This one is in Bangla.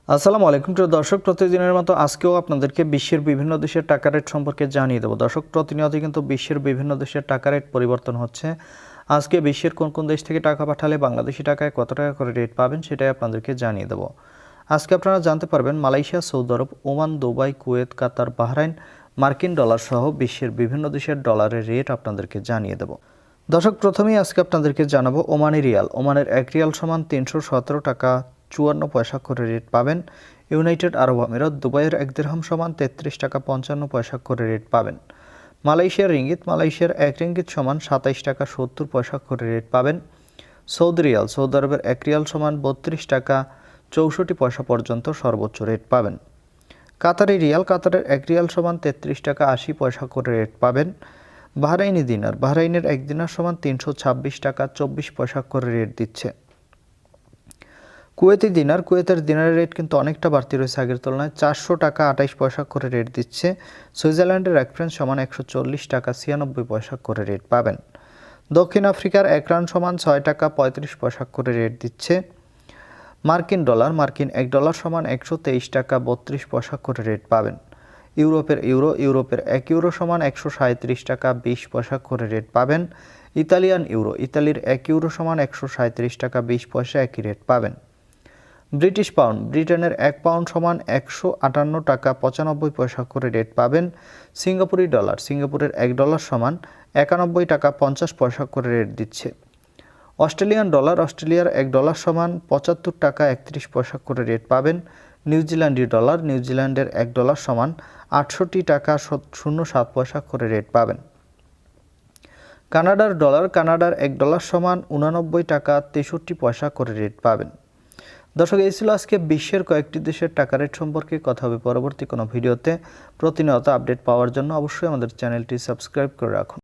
আসসালামু আলাইকুম প্রিয় দর্শক, প্রতিদিনের মতো আজকেও আপনাদেরকে বিশ্বের বিভিন্ন দেশের টাকা রেট সম্পর্কে জানিয়ে দেবো। দর্শক, প্রতিনিয়ত কিন্তু বিশ্বের বিভিন্ন দেশের টাকা রেট পরিবর্তন হচ্ছে। আজকে বিশ্বের কোন কোন দেশ থেকে টাকা পাঠালে বাংলাদেশি টাকায় কত টাকা করে রেট পাবেন সেটাই আপনাদেরকে জানিয়ে দেবো। আজকে আপনারা জানতে পারবেন মালয়েশিয়া, সৌদি আরব, ওমান, দুবাই, কুয়েত, কাতার, বাহরাইন, মার্কিন ডলার সহ বিশ্বের বিভিন্ন দেশের ডলারের রেট আপনাদেরকে জানিয়ে দেবো। দর্শক, প্রথমেই আজকে আপনাদেরকে জানাবো ওমানি রিয়াল। ওমানের 1 রিয়াল সমান 317 টাকা 54 পয়সা করে রেট পাবেন। ইউনাইটেড আরব আমিরাত, দুবাইয়ের 1 দিরহাম সমান 33 টাকা 55 পয়সা করে রেট পাবেন। মালয়েশিয়ার রিঙ্গিত, মালয়েশিয়ার 1 রিঙ্গিত সমান 27 টাকা 70 পয়সা করে রেট পাবেন। সৌদি রিয়াল, সৌদি আরবের 1 রিয়াল সমান 32 টাকা 64 পয়সা পর্যন্ত সর্বোচ্চ রেট পাবেন। কাতারি রিয়াল, কাতারের 1 রিয়াল সমান 33 টাকা 80 পয়সা করে রেট পাবেন। বাহরাইনি দিনার, বাহরাইনের 1 দিনার সমান 326 টাকা 24 পয়সা করে রেট দিচ্ছে। কুয়েতি দিনার, কুয়েতের দিনারের রেট কিন্তু অনেকটা বাড়তি রয়েছে আগের তুলনায়, 400 টাকা 28 পয়সা করে রেট দিচ্ছে। সুইজারল্যান্ডের 1 ফ্রাঙ্ক সমান 140 টাকা 96 পয়সা করে রেট পাবেন। দক্ষিণ আফ্রিকার 1 রান সমান 6 টাকা 35 পয়সা করে রেট দিচ্ছে। মার্কিন ডলার, মার্কিন 1 ডলার সমান 123 টাকা 32 পয়সা করে রেট পাবেন। ইউরোপের ইউরো, ইউরোপের 1 ইউরো সমান 137 টাকা 20 পয়সা করে রেট পাবেন। ইতালিয়ান ইউরো, ইতালির 1 ইউরো সমান 137 টাকা 20 পয়সা একই রেট পাবেন। ব্রিটিশ পাউন্ড, ব্রিটেনের 1 পাউন্ড সমান 158 টাকা 95 পয়সা করে রেট পাবেন। সিঙ্গাপুরি ডলার, সিঙ্গাপুরের 1 ডলার সমান 91 টাকা 50 পয়সা করে রেট দিচ্ছে। অস্ট্রেলিয়ান ডলার, অস্ট্রেলিয়ার 1 ডলার সমান 75 টাকা 31 পয়সা করে রেট পাবেন। নিউজিল্যান্ডি ডলার, নিউজিল্যান্ডের 1 ডলার সমান 68 টাকা 07 পয়সা করে রেট পাবেন। কানাডার ডলার, কানাডার 1 ডলার সমান 89 টাকা 63 পয়সা করে রেট পাবেন। দর্শক, এই ছিল আজকে বিশ্বের কয়েকটি দেশের টাকা রেট সম্পর্কে। কথা হবে পরবর্তী কোনো ভিডিওতে। প্রতিনিয়ত আপডেট পাওয়ার জন্য অবশ্যই আমাদের চ্যানেলটি সাবস্ক্রাইব করে রাখুন।